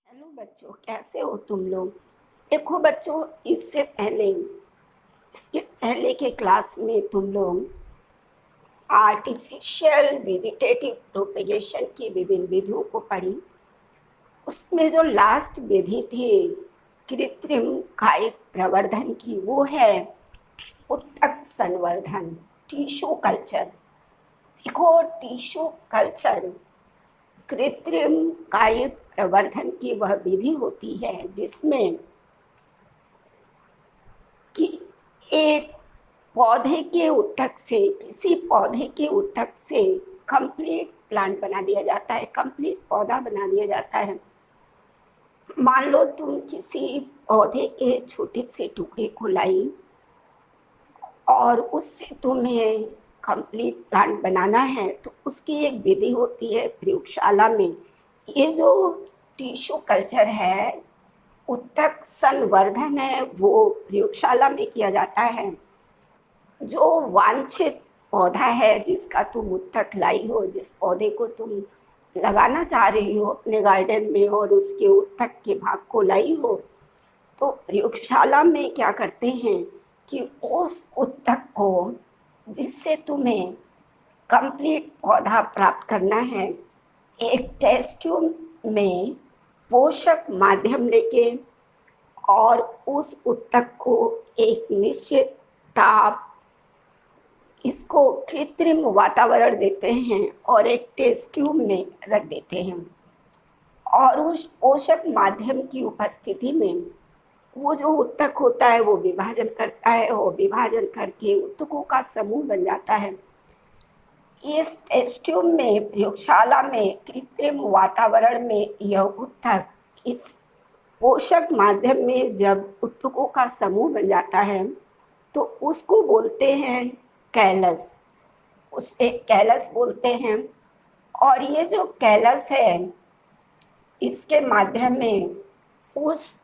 Hello बच्चों, कैसे हो तुम लोग। देखो बच्चों, इसके पहले के क्लास में तुम लोग आर्टिफिशियल वेजिटेटिव प्रोपेगेशन की विभिन्न विधियों को पढ़ी। उसमें जो लास्ट विधि थी कृत्रिम कायिक प्रवर्धन की, वो है उत्तक संवर्धन, टिश्यू कल्चर। देखो, टिश्यू कल्चर कृत्रिम कायिक प्रवर्धन की वह विधि होती है जिसमें कि एक पौधे के उत्तक से, किसी पौधे के उत्तक से कंप्लीट प्लांट बना दिया जाता है, कंप्लीट पौधा बना दिया जाता है। मान लो तुम किसी पौधे के छोटे से टुकड़े को लाई और उससे तुम्हें कंप्लीट प्लांट बनाना है, तो उसकी एक विधि होती है प्रयोगशाला में। ये जो टिश्यू कल्चर है, उत्तक संवर्धन है, वो प्रयोगशाला में किया जाता है। जो वांछित पौधा है जिसका तुम उत्तक लाई हो, जिस पौधे को तुम लगाना चाह रही हो अपने गार्डन में और उसके उत्तक के भाग को लाई हो, तो प्रयोगशाला में क्या करते हैं कि उस उत्तक को, जिससे तुम्हें कंप्लीट पौधा प्राप्त करना है, एक टेस्ट ट्यूब में पोषक माध्यम लेके और उस उत्तक को एक निश्चित ताप, इसको कृत्रिम वातावरण देते हैं और एक टेस्ट ट्यूब में रख देते हैं। और उस पोषक माध्यम की उपस्थिति में वो जो उत्तक होता है वो विभाजन करता है और विभाजन करके उत्तकों का समूह बन जाता है। इस टेस्ट ट्यूब में, प्रयोगशाला में, कृत्रिम वातावरण में यह उत्तक इस पोषक माध्यम में जब उत्तकों का समूह बन जाता है तो उसको बोलते हैं कैलस, उससे कैलस बोलते हैं। और ये जो कैलस है, इसके माध्यम में उस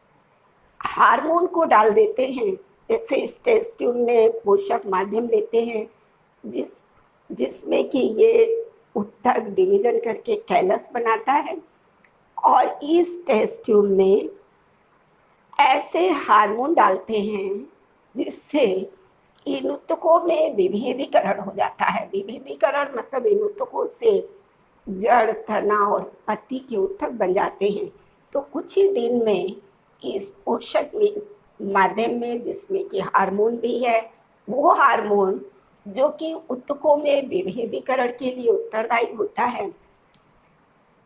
हार्मोन को डाल देते हैं। जैसे इस टेस्ट ट्यूब में पोषक माध्यम लेते हैं जिसमें कि ये उत्तक डिवीजन करके कैलस बनाता है, और इस टेस्ट ट्यूब में ऐसे हार्मोन डालते हैं जिससे इन उत्तकों में विभेदीकरण हो जाता है। विभेदीकरण मतलब इन उत्तकों से जड़, तना और पत्ती के उत्तक बन जाते हैं। तो कुछ ही दिन में इस पोषक माध्यम में, जिसमें कि हार्मोन भी है, वो हार्मोन जो कि उत्तकों में विभेदीकरण के लिए उत्तरदायी होता है,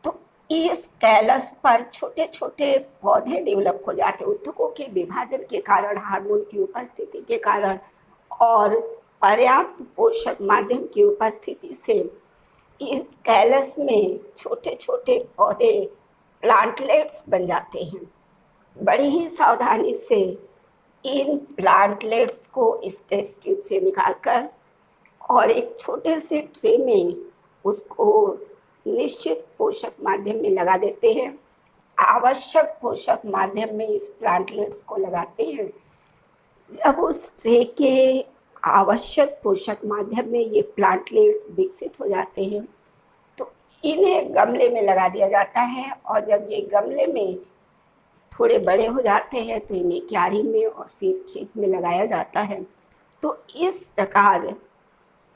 तो इस कैलस पर छोटे छोटे पौधे डेवलप हो जाते हैं उत्तकों के विभाजन के कारण, हार्मोन की उपस्थिति के कारण और पर्याप्त पोषक माध्यम की उपस्थिति से इस कैलस में छोटे छोटे पौधे, प्लांटलेट्स बन जाते हैं। बड़ी ही सावधानी से इन प्लांटलेट्स को इस टेस्ट ट्यूब से निकालकर और एक छोटे से ट्रे में उसको निश्चित पोषक माध्यम में लगा देते हैं। आवश्यक पोषक माध्यम में इस प्लांटलेट्स को लगाते हैं। जब उस ट्रे के आवश्यक पोषक माध्यम में ये प्लांटलेट्स विकसित हो जाते हैं तो इन्हें गमले में लगा दिया जाता है, और जब ये गमले में थोड़े बड़े हो जाते हैं तो इन्हें क्यारी में और फिर खेत में लगाया जाता है। तो इस प्रकार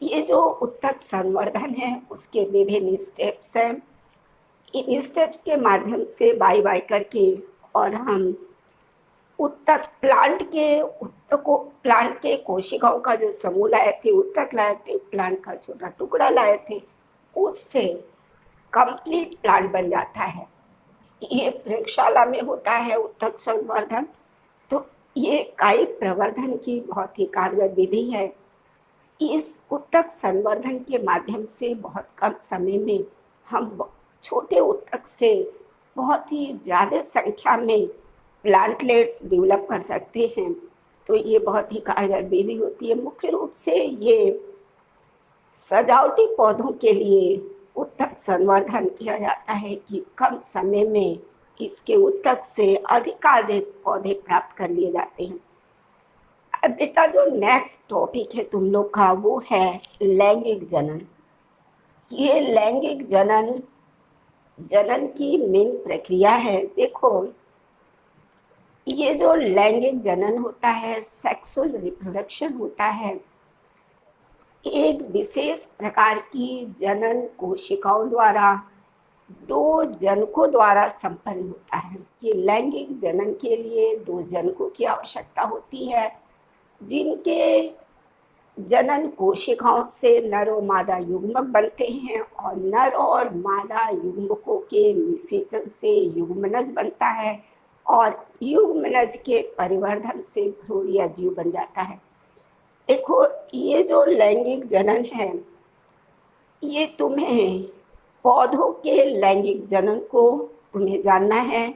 ये जो उत्तक संवर्धन है उसके विभिन्न स्टेप्स हैं। इन स्टेप्स के माध्यम से बाई बाई करके और हम उत्तक प्लांट के कोशिकाओं का जो समूह लाए थे, उत्तक लाए थे, प्लांट का छोटा टुकड़ा लाए थे, उससे कंप्लीट प्लांट बन जाता है। ये प्रयोगशाला में होता है उत्तक संवर्धन। तो ये कायिक प्रवर्धन की बहुत ही कारगर विधि है। इस उत्तक संवर्धन के माध्यम से बहुत कम समय में हम छोटे उत्तक से बहुत ही ज़्यादा संख्या में प्लांटलेट्स डेवलप कर सकते हैं। तो ये बहुत ही कारगर विधि होती है। मुख्य रूप से ये सजावटी पौधों के लिए उत्तक संवर्धन किया जाता है कि कम समय में इसके उत्तक से अधिकाधिक पौधे प्राप्त कर लिए जाते हैं। अब बेटा, जो नेक्स्ट टॉपिक है तुम लोग का वो है लैंगिक जनन। ये लैंगिक जनन जनन की मेन प्रक्रिया है। देखो, ये जो लैंगिक जनन होता है, सेक्सुअल रिप्रोडक्शन होता है, एक विशेष प्रकार की जनन कोशिकाओं द्वारा दो जनकों द्वारा संपन्न होता है। कि लैंगिक जनन के लिए दो जनकों की आवश्यकता होती है, जिनके जनन कोशिकाओं से नर और मादा युग्मक बनते हैं, और नर और मादा युग्मकों के निषेचन से युग्मनज बनता है, और युग्मनज के परिवर्धन से भ्रूण या जीव बन जाता है। देखो, ये जो लैंगिक जनन है, ये तुम्हें पौधों के लैंगिक जनन को तुम्हें जानना है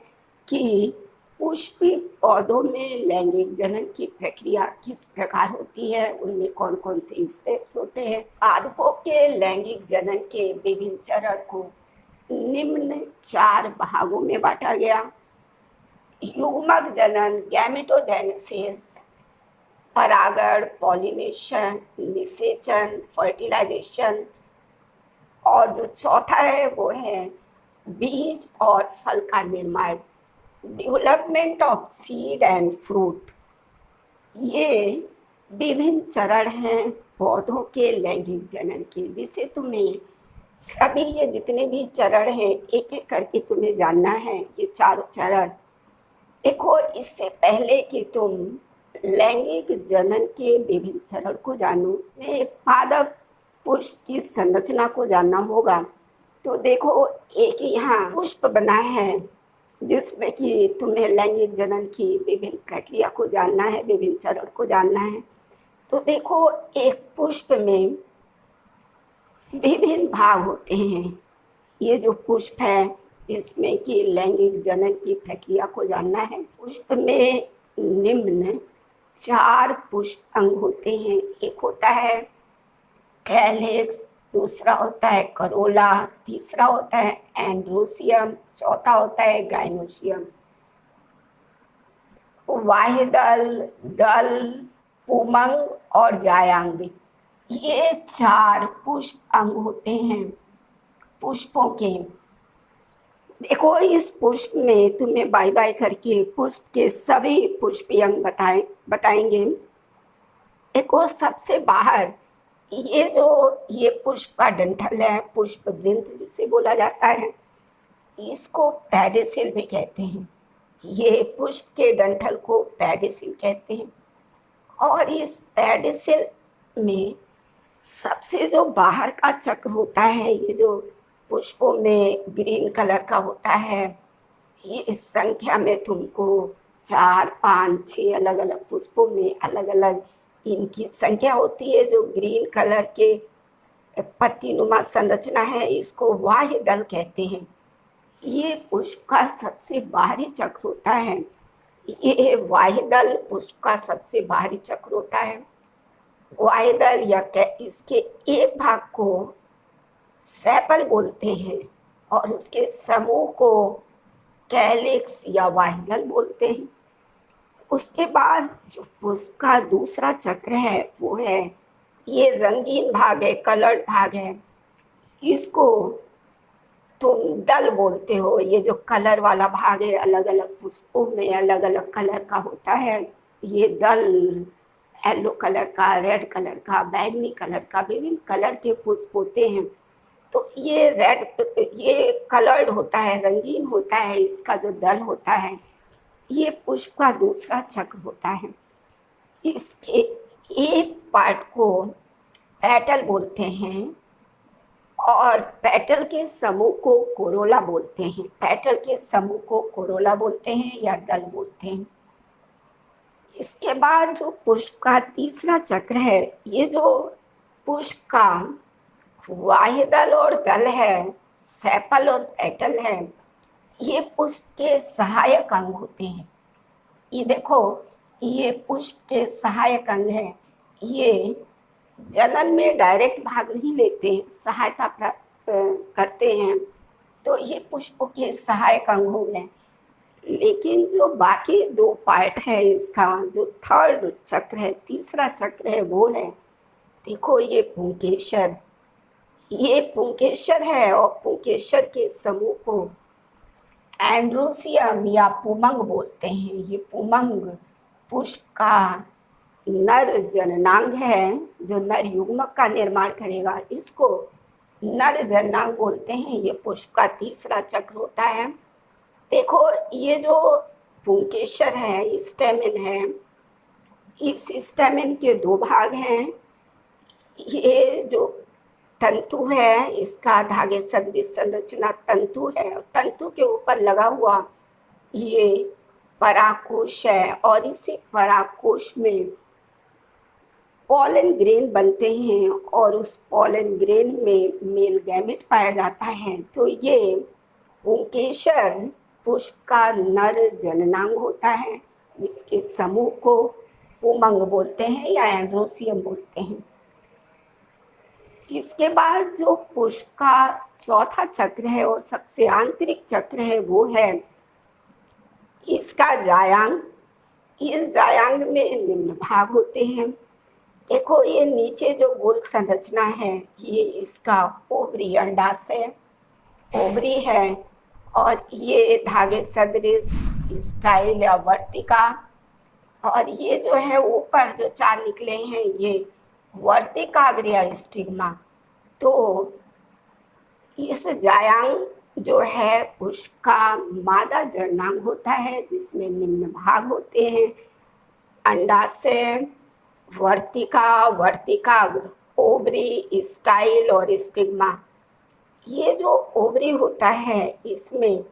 कि पुष्पी पौधों में लैंगिक जनन की प्रक्रिया किस प्रकार होती है, उनमें कौन कौन से स्टेप्स होते हैं। पादपों के लैंगिक जनन के विभिन्न चरण को निम्न 4 भागों में बांटा गया। युग्मक जनन, गैमेटोजेनेसिस, परागण, पॉलिनेशन, निषेचन, फर्टिलाइजेशन, और जो चौथा है वो है बीज और फल का निर्माण, development of seed and fruit. ये विभिन्न चरण हैं पौधों के लैंगिक जनन के, जिसे तुम्हें सभी ये जितने भी चरण हैं एक एक करके तुम्हें जानना है, ये 4 चरण। देखो, इससे पहले कि तुम लैंगिक जनन के विभिन्न चरण को जानो, मैं पादप पुष्प की संरचना को जानना होगा। तो देखो, एक यहाँ पुष्प बना है जिसमें कि तुम्हें लैंगिक जनन की विभिन्न प्रक्रिया को जानना है, विभिन्न चरण को जानना है। तो देखो, एक पुष्प में विभिन्न भाग होते हैं। ये जो पुष्प है जिसमें कि लैंगिक जनन की प्रक्रिया को जानना है, पुष्प में निम्न 4 पुष्प अंग होते हैं। एक होता है कैलिक्स, दूसरा होता है करोला, तीसरा होता है एंड्रोसियम, चौथा होता है गाइनोसियम। वाहिदल, दल, पुमंग और जायांग, ये 4 पुष्प अंग होते हैं पुष्पों के। देखो, इस पुष्प में तुम्हें बाय बाय करके पुष्प के सभी पुष्पीय अंग बताएंगे। देखो, सबसे बाहर ये पुष्प का डंठल है, पुष्प वृंत जिसे बोला जाता है, इसको पेडिसिल भी कहते हैं। ये पुष्प के डंठल को पेडिसिल कहते हैं। और इस पेडिसिल में सबसे जो बाहर का चक्र होता है, ये जो पुष्पों में ग्रीन कलर का होता है, ये इस संख्या में तुमको 4, 5, 6 अलग अलग पुष्पों में अलग अलग इनकी संख्या होती है। जो ग्रीन कलर के पत्तीनुमा संरचना है, इसको बाह्य दल कहते हैं। ये पुष्प का सबसे बाहरी चक्र होता है। ये बाह्य दल पुष्प का सबसे बाहरी चक्र होता है। बाह्य दल या इसके एक भाग को सेपल बोलते हैं और उसके समूह को कैलिक्स या बाह्य दल बोलते हैं। उसके बाद जो पुष्प का दूसरा चक्र है वो है, ये रंगीन भाग है, कलर्ड भाग है, इसको तुम दल बोलते हो। ये जो कलर वाला भाग है, अलग अलग पुष्पों में अलग अलग कलर का होता है, ये दल येलो कलर का, रेड कलर का, बैंगनी कलर का, विभिन्न कलर के पुष्प होते हैं। तो ये कलर्ड होता है, रंगीन होता है, इसका जो दल होता है, ये पुष्प का दूसरा चक्र होता है। इसके एक पार्ट को पेटल बोलते हैं और पेटल के समूह को कोरोला बोलते हैं। पेटल के समूह को कोरोला बोलते हैं या दल बोलते हैं। इसके बाद जो पुष्प का तीसरा चक्र है, ये जो पुष्प का बाह्य दल और दल है, सेपल और पेटल है, ये पुष्प के सहायक अंग होते हैं। ये देखो, ये पुष्प के सहायक अंग हैं। ये जनन में डायरेक्ट भाग नहीं लेते, सहायता प्राप्त करते हैं, तो ये पुष्पों के सहायक अंग हो गए। लेकिन जो बाकी 2 पार्ट है इसका, जो थर्ड चक्र है, तीसरा चक्र है, वो है, देखो, ये पुंकेसर, ये पुंकेसर है और पुंकेसर के समूह को एंड्रोसियम या पुमंग बोलते हैं। ये पुमंग पुष्प का नर जननांग है जो नर युग्मक का निर्माण करेगा, इसको नर जननांग बोलते हैं। ये पुष्प का तीसरा चक्र होता है। देखो ये जो पुंकेसर है, स्टेमिन है, इस स्टेमिन के दो भाग हैं। ये जो तंतु है इसका धागे सदृश संरचना तंतु है, तंतु के ऊपर लगा हुआ ये परागकोश है और इसी परागकोश में पॉलन ग्रेन बनते हैं और उस पॉलन ग्रेन में मेल गैमेट पाया जाता है। तो ये पुंकेसर पुष्प का नर जननांग होता है जिसके समूह को पुमंग बोलते हैं या एंड्रोसियम बोलते हैं। इसके बाद जो पुष्प का चौथा चक्र है और सबसे आंतरिक चक्र है वो है इसका जायांग। इस जायांग में निम्न भाग होते हैं। देखो ये नीचे जो गोल संरचना है ये इसका ओवरी अंडाशय ओवरी है और ये धागे सदृश स्टाइल या वर्तिका, और ये जो है ऊपर जो चार निकले हैं ये वर्तिकाग्र या स्टिग्मा। तो इस जायांग जो है पुष्प का मादा जननांग होता है जिसमें निम्न भाग होते हैं अंडाशय, वर्तिका, वर्तिकाग्र, ओवरी, स्टाइल और स्टिग्मा। ये जो ओवरी होता है इसमें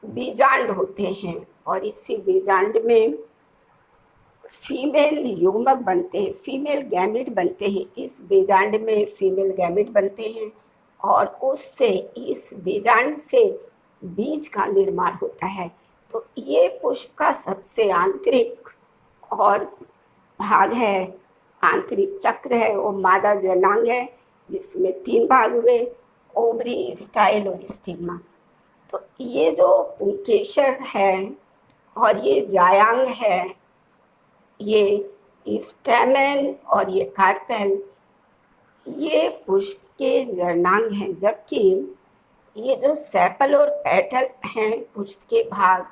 बीजांड होते हैं और इसी बीजांड में फीमेल युग्मक बनते हैं, फीमेल गैमेट बनते हैं। इस बीजांड में फीमेल गैमेट बनते हैं और उससे इस बीजांड से बीज का निर्माण होता है। तो ये पुष्प का सबसे आंतरिक और भाग है, आंतरिक चक्र है, वो मादा जननांग है जिसमें तीन भाग हुए ओवरी, स्टाइल और स्टिग्मा। तो ये जो पुंकेसर है और ये जायांग है, ये स्टेमेन और ये कार्पेल, ये पुष्प के जननांग हैं। जबकि ये जो सेपल और पेटल हैं पुष्प के भाग,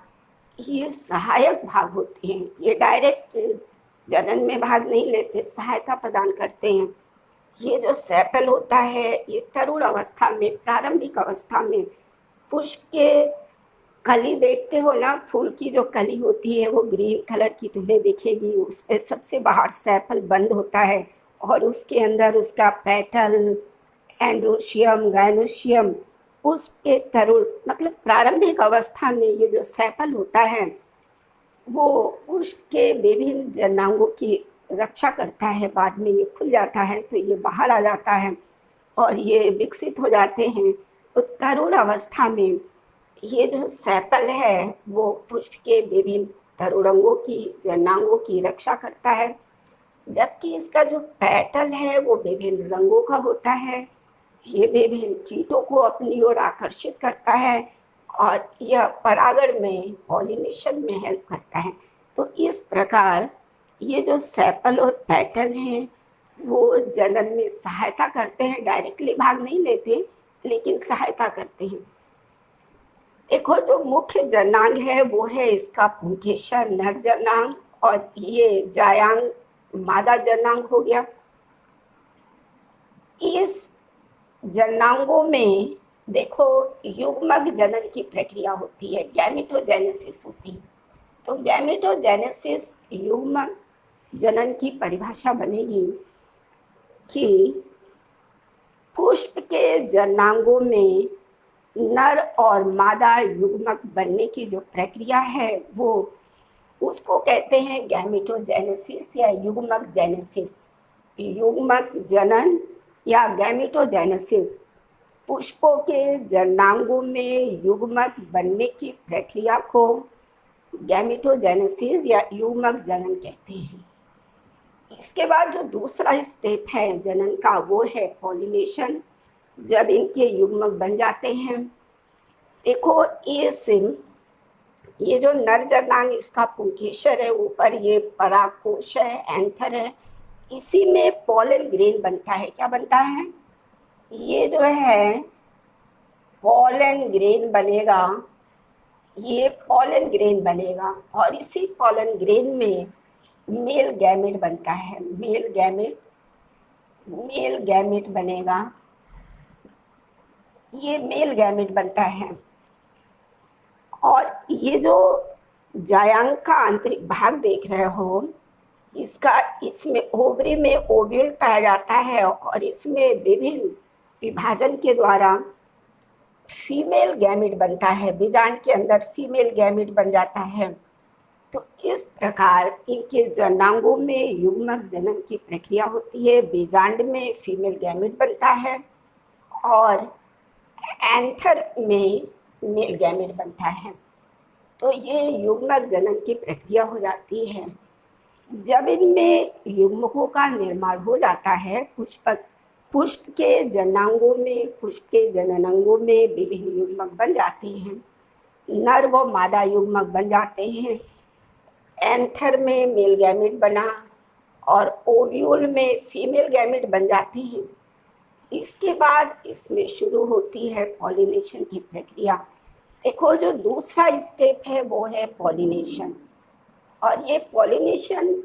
ये सहायक भाग होते हैं। ये डायरेक्ट जनन में भाग नहीं लेते, सहायता प्रदान करते हैं। ये जो सेपल होता है ये तरुण अवस्था में, प्रारंभिक अवस्था में पुष्प के कली देखते हो ना, फूल की जो कली होती है वो ग्रीन कलर की तुम्हें दिखेगी, उस पर सबसे बाहर सेपल बंद होता है और उसके अंदर उसका पेटल, एंड्रोशियम, गायनोशियम, उसके तरुण मतलब प्रारंभिक अवस्था में ये जो सेपल होता है वो पुष्प के विभिन्न जननांगों की रक्षा करता है। बाद में ये खुल जाता है तो ये बाहर आ जाता है और ये विकसित हो जाते हैं। तो तरुण अवस्था में ये जो सेपल है वो पुष्प के विभिन्न तरुणंगों की, जननांगों की रक्षा करता है, जबकि इसका जो पेटल है वो विभिन्न रंगों का होता है। ये विभिन्न कीटों को अपनी ओर आकर्षित करता है और यह परागण में, पॉलिनेशन में हेल्प करता है। तो इस प्रकार ये जो सेपल और पेटल हैं वो जनन में सहायता करते हैं, डायरेक्टली भाग नहीं लेते लेकिन सहायता करते हैं। देखो जो मुख्य जननांग है वो है इसका पुंकेसर नर जननांग और ये जायांग मादा जननांग हो गया। इस जननांगों में देखो युग्मक जनन की प्रक्रिया होती है, गैमेटोजेनेसिस होती है। तो गैमेटोजेनेसिस युग्मक जनन की परिभाषा बनेगी कि पुष्प के जननांगों में नर और मादा युग्मक बनने की जो प्रक्रिया है वो उसको कहते हैं गैमेटोजेनेसिस या युग्मक जेनेसिस। युग्मक जनन या गैमेटोजेनेसिस पुष्पों के जननांगों में युग्मक बनने की प्रक्रिया को गैमेटोजेनेसिस या युग्मक जनन कहते हैं। इसके बाद जो दूसरा स्टेप है जनन का वो है पॉलिनेशन, जब इनके युग्मक बन जाते हैं। देखो ये जो नर जननांग इसका पुंकेसर है, ऊपर ये परागकोश है, एंथर है, इसी में पॉलन ग्रेन बनता है। क्या बनता है? ये जो है पॉलन ग्रेन बनेगा, ये पॉलन ग्रेन बनेगा और इसी पॉलन ग्रेन में मेल गैमेट बनता है। मेल गैमेट बनेगा, ये मेल गैमेट बनता है। और ये जो जायांग का आंतरिक भाग देख रहे हो, इसमें ओवरी में ओव्यूल पाया जाता है और इसमें विभिन्न विभाजन के द्वारा फीमेल गैमेट बनता है। बीजांड के अंदर फीमेल गैमेट बन जाता है। तो इस प्रकार इनके जननांगों में युग्मक जनन की प्रक्रिया होती है। बीजांड में फीमेल गैमेट बनता है और एंथर में मेल गैमेट बनता है। तो ये युग्मक जनन की प्रक्रिया हो जाती है। जब इनमें युग्मकों का निर्माण हो जाता है, पुष्प के जननांगों में, पुष्प के जननांगों में विभिन्न युग्मक बन जाते हैं। नर व मादा युग्मक बन जाते हैं। एंथर में मेल गैमेट बना और ओव्यूल में फीमेल गैमेट बन जाते हैं। इसके बाद इसमें शुरू होती है पॉलिनेशन की प्रक्रिया। देखो, जो दूसरा स्टेप है वो है पॉलिनेशन। और ये पॉलिनेशन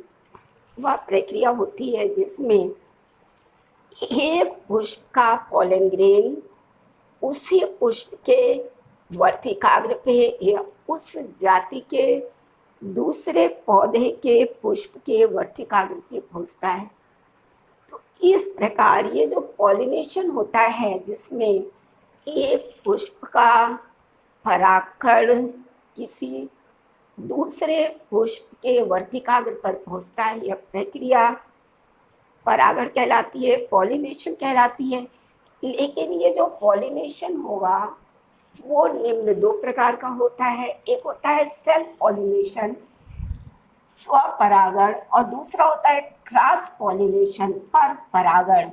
वह प्रक्रिया होती है जिसमें एक पुष्प का पॉलन ग्रेन उसी पुष्प के वर्तिकाग्र पे या उस जाति के दूसरे पौधे के पुष्प के वर्तिकाग्र पे पहुंचता है। तो इस प्रकार ये जो पॉलिनेशन होता है जिसमें एक पुष्प का परागकण किसी दूसरे पुष्प के वर्तिकाग्र पर पहुंचता है, यह प्रक्रिया परागण कहलाती है, पॉलिनेशन कहलाती है। लेकिन ये जो पॉलिनेशन होगा वो निम्न दो प्रकार का होता है। एक होता है सेल्फ पॉलिनेशन, स्वपरागण, और दूसरा होता है क्रॉस पॉलिनेशन, पर परागण।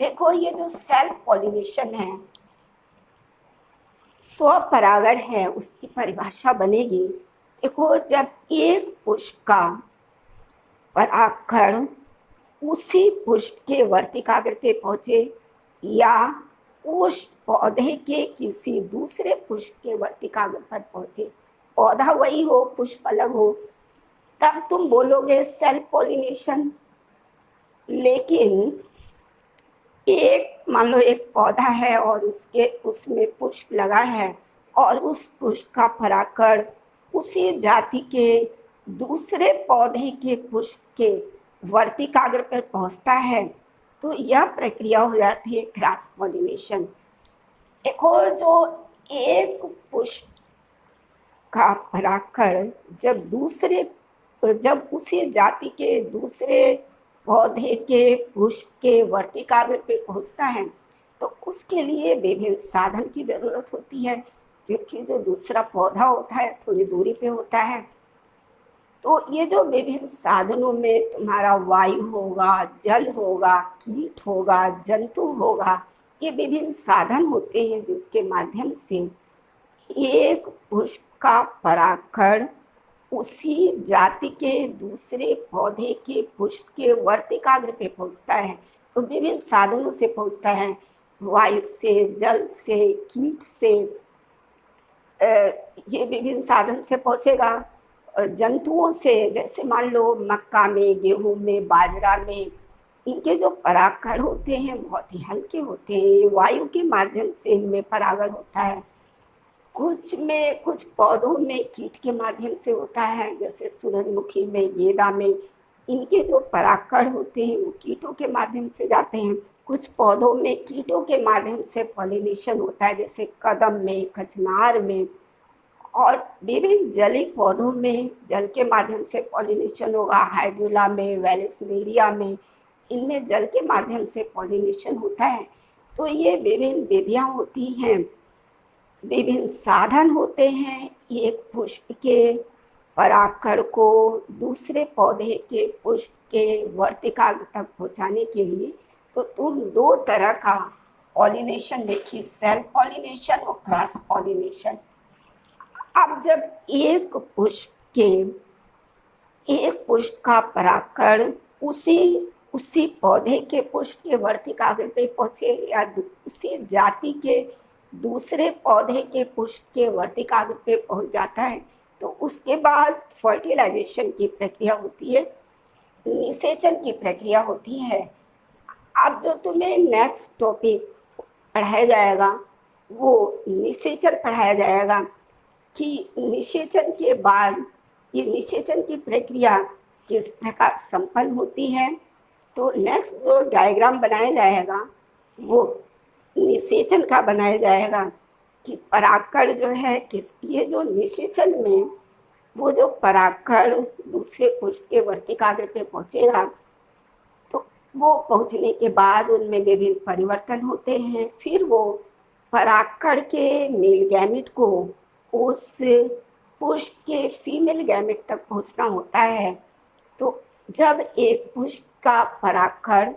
देखो, ये जो सेल्फ पॉलिनेशन है, स्वपरागण है, उसकी परिभाषा बनेगी। देखो, जब एक पुष्प का परागकण उसी पुष्प के वर्तिकाग्र पे पहुंचे या उस पौधे के किसी दूसरे पुष्प के वर्तिकाग्र पर पहुंचे, पौधा वही हो, पुष्प अलग हो, तब तुम बोलोगे सेल्फ पॉलिनेशन। लेकिन एक मान लो एक पौधा है और उसमें पुष्प लगा है और उस पुष्प का परागकण उसी जाति के दूसरे पौधे के पुष्प के वर्तिकाग्र पर पहुंचता है, तो यह प्रक्रिया हो जाती है क्रॉस पॉलिनेशन। देखो, जो एक पुष्प का परागकण जब उसी जाति के दूसरे पौधे के पुष्प के वर्तिकाग्र पे पहुंचता है, तो उसके लिए विभिन्न साधन की जरूरत होती है, क्योंकि जो दूसरा पौधा होता है थोड़ी दूरी पे होता है। तो ये जो विभिन्न साधनों में तुम्हारा वायु होगा, जल होगा, कीट होगा, जंतु होगा, ये विभिन्न साधन होते हैं जिसके माध्यम से एक पुष्प का परागकण उसी जाति के दूसरे पौधे के पुष्प के वर्तिकाग्र पे पहुंचता है। तो विभिन्न साधनों से पहुंचता है, वायु से, जल से, कीट से, ये विभिन्न साधन से पहुंचेगा। जंतुओं से, जैसे मान लो मक्का में, गेहूं में, बाजरा में, इनके जो परागकण होते हैं बहुत ही हल्के होते हैं, वायु के माध्यम से इनमें परागण होता है। कुछ पौधों में कीट के माध्यम से होता है, जैसे सूरजमुखी में, गेंदा में, इनके जो परागकण होते हैं वो कीटों के माध्यम से जाते हैं। कुछ पौधों में कीटों के माध्यम से पॉलिनेशन होता है, जैसे कदम में, कचनार में, और विभिन्न जलीय पौधों में जल के माध्यम से पॉलिनेशन होगा, हाइड्रिला में, वेलेस्नेरिया में, इनमें जल के माध्यम से पॉलिनेशन होता है। तो ये विभिन्न विधियां होती हैं, विभिन्न साधन होते हैं एक पुष्प के परागकण को दूसरे पौधे के पुष्प के वर्तिकाग्र तक पहुंचाने के लिए। तो तुम दो तरह का पॉलिनेशन देखिए, सेल्फ पॉलिनेशन और क्रॉस पॉलिनेशन। अब जब एक पुष्प का परागकण उसी उसी पौधे के पुष्प के वर्तिकाग्र पे पहुंचे या उसी जाति के दूसरे पौधे के पुष्प के वर्तिकाग्र पे पहुंच जाता है, तो उसके बाद फर्टिलाइजेशन की प्रक्रिया होती है, निषेचन की प्रक्रिया होती है। अब जो तुम्हें नेक्स्ट टॉपिक पढ़ाया जाएगा वो निषेचन पढ़ाया जाएगा कि निषेचन के बाद ये निषेचन की प्रक्रिया किस प्रकार संपन्न होती है। तो नेक्स्ट जो डायग्राम बनाया जाएगा वो निषेचन का बनाया जाएगा कि परागकण जो है किस, ये जो निषेचन में वो जो परागकण दूसरे पुष्प के वर्तिकाग्र पे पहुंचेगा, तो वो पहुंचने के बाद उनमें विभिन्न परिवर्तन होते हैं। फिर वो परागकण के मेल गैमेट को उस पुष्प के फीमेल गैमेट तक पहुंचना होता है। तो जब एक पुष्प का परागकण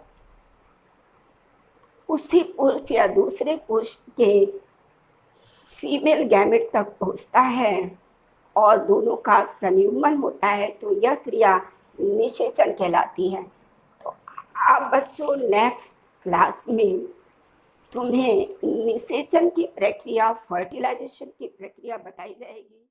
उसी पुष्प या दूसरे पुष्प के फीमेल गैमेट तक पहुंचता है और दोनों का संयुग्मन होता है, तो यह क्रिया निषेचन कहलाती है। तो आप बच्चों नेक्स्ट क्लास में तुम्हें निषेचन की प्रक्रिया, फर्टिलाइजेशन की प्रक्रिया बताई जाएगी।